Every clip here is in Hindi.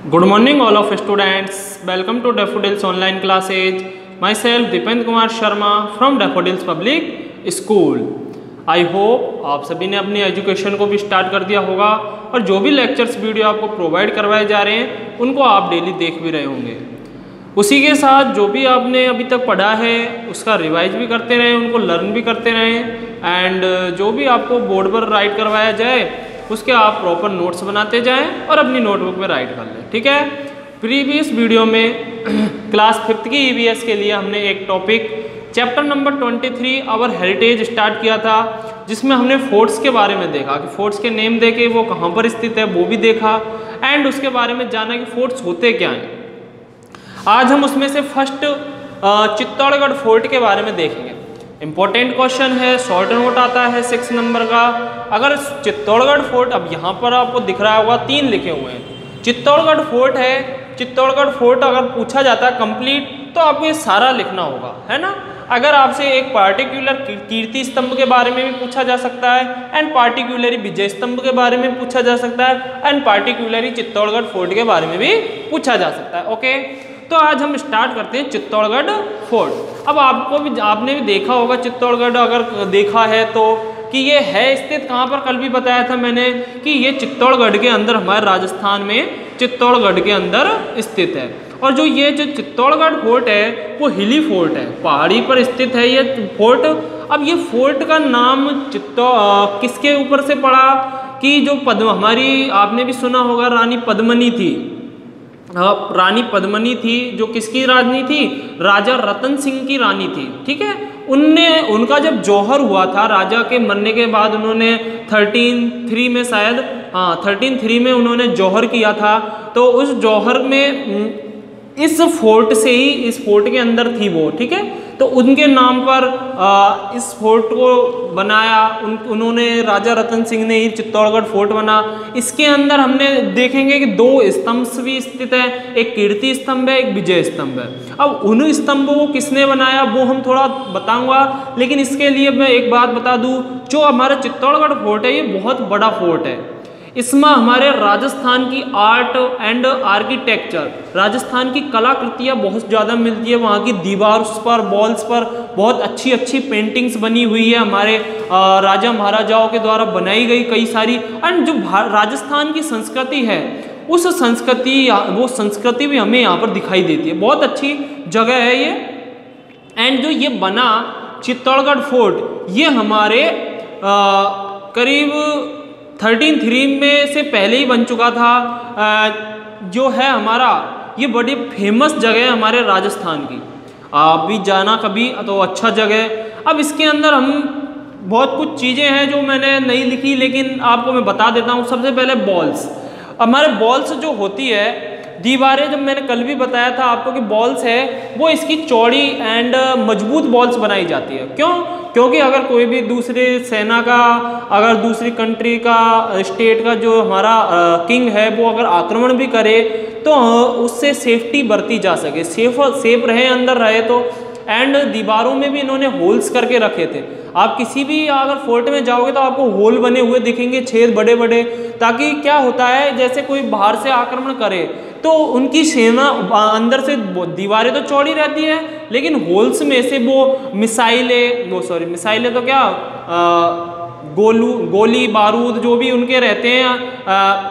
Good morning all of students. Welcome to Daffodils online classes. Myself Dipendra Kumar Sharma from Daffodils Public School. I hope आप सभी ने अपनी एजुकेशन को भी स्टार्ट कर दिया होगा और जो भी लेक्चर्स वीडियो आपको प्रोवाइड करवाए जा रहे हैं उनको आप डेली देख भी रहे होंगे। उसी के साथ जो भी आपने अभी तक पढ़ा है उसका रिवाइज भी करते रहें, उनको लर्न भी करते रहें एंड जो भी आपको बोर्ड पर राइट करवाया जाए उसके आप प्रॉपर नोट्स बनाते जाएं और अपनी नोटबुक में राइट कर लें। ठीक है, प्रीवियस वीडियो में क्लास 5th की ईवीएस के लिए हमने एक topic chapter number 23 our heritage start किया था, जिसमें हमने फोर्ट्स के बारे में देखा कि फोर्ट्स के नेम देके वो कहाँ पर स्थित है वो भी देखा एंड उसके बारे में जाना कि फोर्ट्स होते क्या हैं। आज हम उसमें से फर्स्ट चित्तौड़गढ़ फोर्ट के बारे में देखेंगे। इंपॉर्टेंट क्वेश्चन है, शॉर्ट नोट आता है 6 नंबर का। अगर चित्तौड़गढ़ फोर्ट, अब यहाँ पर आपको दिख रहा होगा 3 लिखे हुए हैं, चित्तौड़गढ़ फोर्ट है। चित्तौड़गढ़ फोर्ट अगर पूछा जाता है कंप्लीट तो आपको ये सारा लिखना होगा, है ना। अगर आपसे एक पार्टिकुलर कीर्ति स्तंभ के बारे में भी पूछा जा सकता है एंड पार्टिकुलरली विजय स्तंभ के बारे में पूछा जा सकता है एंड पार्टिकुलरली चित्तौड़गढ़ फोर्ट के बारे में भी पूछा जा सकता है। ओके, तो आज हम स्टार्ट करते हैं चित्तौड़गढ़ फोर्ट। अब आपने भी देखा होगा चित्तौड़गढ़, अगर देखा है तो कि ये है स्थित कहाँ पर, कल भी बताया था मैंने कि ये चित्तौड़गढ़ के अंदर, हमारे राजस्थान में चित्तौड़गढ़ के अंदर स्थित है। और जो चित्तौड़गढ़ फोर्ट है वो हिली फोर्ट है, पहाड़ी पर स्थित है ये फोर्ट। अब ये फोर्ट का नाम किसके ऊपर से पड़ा कि जो हमारी, आपने भी सुना होगा, रानी पद्मिनी थी। रानी पद्मिनी थी जो किसकी रानी थी, राजा रतन सिंह की रानी थी। ठीक है, उनका जब जौहर हुआ था राजा के मरने के बाद, उन्होंने 1303 में शायद, 1303 में उन्होंने जौहर किया था। तो उस जौहर में इस फोर्ट से ही, इस फोर्ट के अंदर थी वो। ठीक है, तो उनके नाम पर इस फोर्ट को बनाया उन्होंने, राजा रतन सिंह ने ही चित्तौड़गढ़ फोर्ट बना। इसके अंदर हमने देखेंगे कि 2 स्तंभ भी स्थित है, एक कीर्ति स्तंभ है, एक विजय स्तंभ है। अब उन स्तंभों को किसने बनाया वो हम थोड़ा बताऊंगा, लेकिन इसके लिए मैं एक बात बता दूं, जो हमारा चित्तौड़गढ़ फोर्ट है ये बहुत बड़ा फोर्ट है। इसमें हमारे राजस्थान की आर्ट एंड आर्किटेक्चर, राजस्थान की कलाकृतियाँ बहुत ज़्यादा मिलती है। वहाँ की दीवार पर, वॉल्स पर बहुत अच्छी अच्छी पेंटिंग्स बनी हुई है, हमारे राजा महाराजाओं के द्वारा बनाई गई कई सारी। एंड जो राजस्थान की संस्कृति है उस संस्कृति भी हमें यहाँ पर दिखाई देती है। बहुत अच्छी जगह है ये। एंड जो ये बना चित्तौड़गढ़ फोर्ट, ये हमारे करीब 1303 में से पहले ही बन चुका था। जो है हमारा, ये बड़ी फेमस जगह है हमारे राजस्थान की, आप भी जाना कभी तो अच्छा जगह। अब इसके अंदर हम बहुत कुछ चीज़ें हैं जो मैंने नहीं लिखी, लेकिन आपको मैं बता देता हूँ। सबसे पहले बॉल्स, हमारे बॉल्स जो होती है, दीवारें, जब मैंने कल भी बताया था आपको कि बॉल्स है वो इसकी चौड़ी एंड मजबूत बॉल्स बनाई जाती है। क्यों? क्योंकि अगर कोई भी दूसरे सेना का, अगर दूसरी कंट्री का, स्टेट का जो हमारा किंग है वो अगर आक्रमण भी करे तो उससे सेफ्टी बरती जा सके, सेफ रहे, अंदर रहे। तो एंड दीवारों में भी इन्होंने होल्स करके रखे थे। आप किसी भी अगर फोर्ट में जाओगे तो आपको होल बने हुए दिखेंगे, छेद बड़े बड़े, ताकि क्या होता है, जैसे कोई बाहर से आक्रमण करे तो उनकी सेना अंदर से, दीवारें तो चौड़ी रहती है लेकिन होल्स में से वो मिसाइलें तो क्या, गोली बारूद जो भी उनके रहते हैं,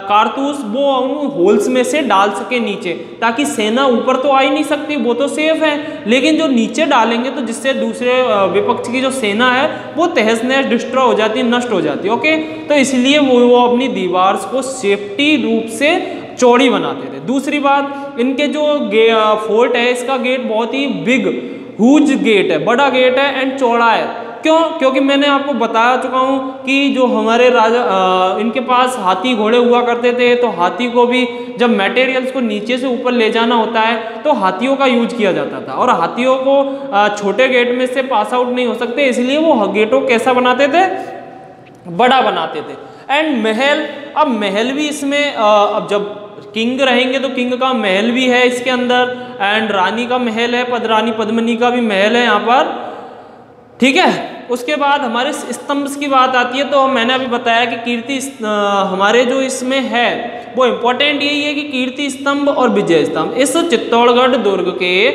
कारतूस, वो उन होल्स में से डाल सके नीचे, ताकि सेना ऊपर तो आ ही नहीं सकती, वो तो सेफ है, लेकिन जो नीचे डालेंगे तो जिससे दूसरे विपक्ष की जो सेना है वो तहस नहस डिस्ट्रॉय हो जाती है, नष्ट हो जाती है। ओके, तो इसलिए वो अपनी दीवार को सेफ्टी रूप से चौड़ी बनाते थे। दूसरी बात, इनके जो फोर्ट है इसका गेट बहुत ही बिग हुज गेट है, बड़ा गेट है एंड चौड़ा है। क्यों? क्योंकि मैंने आपको बता चुका हूँ कि जो हमारे राजा, इनके पास हाथी घोड़े हुआ करते थे, तो हाथी को भी जब मटेरियल्स को नीचे से ऊपर ले जाना होता है तो हाथियों का यूज किया जाता था, और हाथियों को छोटे गेट में से पास आउट नहीं हो सकते, इसलिए वो गेटों कैसा बनाते थे, बड़ा बनाते थे। एंड महल, अब महल भी इसमें, अब जब किंग रहेंगे तो किंग का महल भी है इसके अंदर, एंड रानी का महल है, रानी पद्मिनी का भी महल है यहाँ पर। ठीक है, उसके बाद हमारे स्तंभ की बात आती है, तो मैंने अभी बताया कि कीर्ति हमारे जो इसमें है वो इम्पोर्टेंट यही है कि कीर्ति स्तंभ और विजय स्तंभ, इस चित्तौड़गढ़ दुर्ग के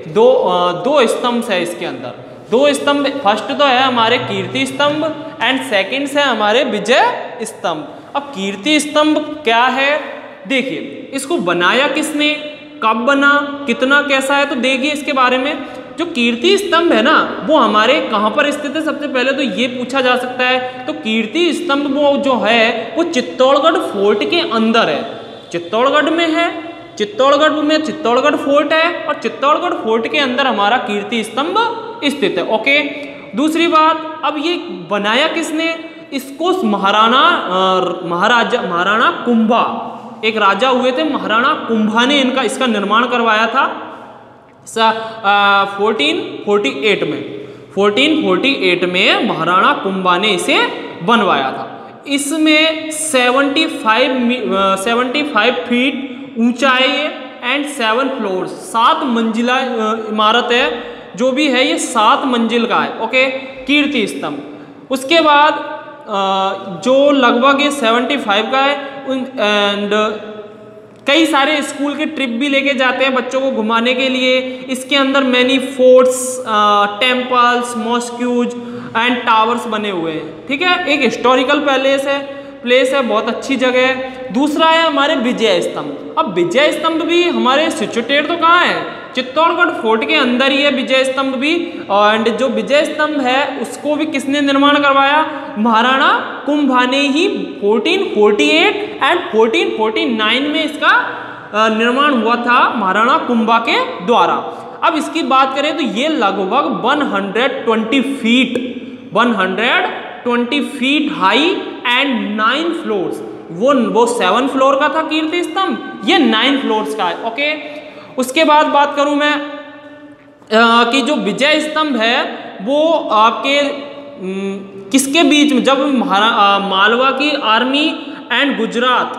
दो स्तंभ है इसके अंदर, दो स्तंभ। फर्स्ट तो है हमारे कीर्ति स्तंभ एंड सेकंड है हमारे विजय स्तंभ। अब कीर्ति स्तंभ क्या है, देखिए इसको बनाया किसने, कब बना, कितना कैसा है, तो देखिए इसके बारे में। जो कीर्ति स्तंभ है ना वो हमारे कहाँ पर स्थित है, सबसे पहले तो ये पूछा जा सकता है। तो कीर्ति स्तंभ वो जो है वो चित्तौड़गढ़ फोर्ट के अंदर है, चित्तौड़गढ़ में है, चित्तौड़गढ़ में चित्तौड़गढ़ फोर्ट है और चित्तौड़गढ़ फोर्ट के अंदर हमारा कीर्ति स्तंभ स्थित है। ओके, दूसरी बात, अब ये बनाया किसने, इसको महाराणा कुंभा, एक राजा हुए थे महाराणा कुंभा ने इसका निर्माण करवाया था 1448 में महाराणा कुंभा ने इसे बनवाया था। इसमें 75 फीट ऊंचाई एंड 7 फ्लोर्स, 7 मंजिला इमारत है, जो भी है ये 7 मंजिल का है। ओके, कीर्ति स्तंभ। उसके बाद जो लगभग ये 75 का है एंड कई सारे स्कूल के ट्रिप भी लेके जाते हैं बच्चों को घुमाने के लिए। इसके अंदर many forts, temples, mosques and towers बने हुए हैं। ठीक है, एक हिस्टोरिकल प्लेस है, बहुत अच्छी जगह है। दूसरा है हमारे विजय स्तंभ। अब विजय स्तंभ भी हमारे सिचुएटेड तो कहाँ है, चित्तौड़गढ़ फोर्ट के अंदर ही है विजय स्तंभ भी। एंड जो विजय स्तंभ है उसको भी किसने निर्माण करवाया, महाराणा कुंभा ने ही 1448 एंड 1449 में इसका निर्माण हुआ था महाराणा कुंभा के द्वारा। अब इसकी बात करें तो ये लगभग 120 फीट हाई एंड 9 फ्लोर्स, वो 7 फ्लोर का था कीर्ति स्तंभ, ये 9 फ्लोर्स का है। ओके, उसके बाद बात करूं मैं कि जो विजय स्तंभ है वो आपके किसके बीच में, जब मालवा की आर्मी एंड गुजरात,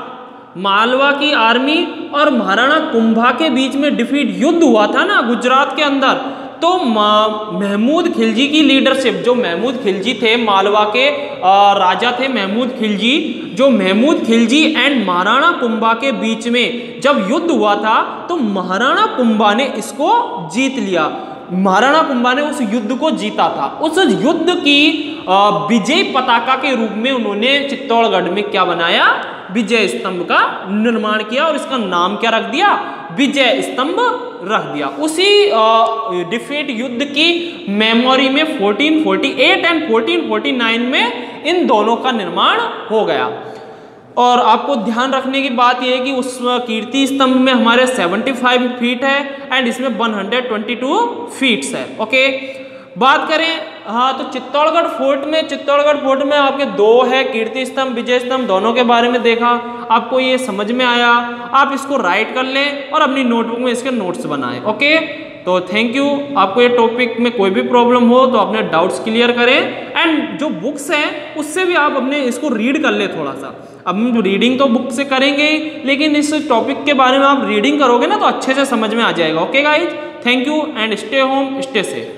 मालवा की आर्मी और महाराणा कुंभा के बीच में डिफीट युद्ध हुआ था ना गुजरात के अंदर, तो महमूद खिलजी की लीडरशिप, जो महमूद खिलजी थे मालवा के राजा थे महमूद खिलजी, जो महमूद खिलजी एंड महाराणा कुंभा के बीच में जब युद्ध हुआ था तो महाराणा कुंभा ने इसको जीत लिया। महाराणा कुंभा ने उस युद्ध को जीता था। उस युद्ध की विजय पताका के रूप में उन्होंने चित्तौड़गढ़ में क्या बनाया, विजय स्तंभ का निर्माण किया और इसका नाम क्या रख दिया, विजय स्तंभ रख दिया। उसी डिफीट युद्ध की मेमोरी में 1448 एंड 1449 में इन दोनों का निर्माण हो गया। और आपको ध्यान रखने की बात यह है कि उस कीर्ति स्तंभ में हमारे 75 फीट है एंड इसमें 122 फीट्स है। ओके, बात करें तो चित्तौड़गढ़ फोर्ट में आपके 2 है, कीर्ति स्तंभ, विजय स्तंभ, दोनों के बारे में देखा। आपको ये समझ में आया, आप इसको राइट कर लें और अपनी नोटबुक में इसके नोट्स बनाएं। ओके, तो थैंक यू। आपको ये टॉपिक में कोई भी प्रॉब्लम हो तो अपने डाउट्स क्लियर करें एंड जो बुक्स हैं उससे भी आप अपने इसको रीड कर ले थोड़ा सा। अब हम रीडिंग तो बुक से करेंगे ही, लेकिन इस टॉपिक के बारे में आप रीडिंग करोगे ना तो अच्छे से समझ में आ जाएगा। Okay guys, thank you and stay home, stay safe.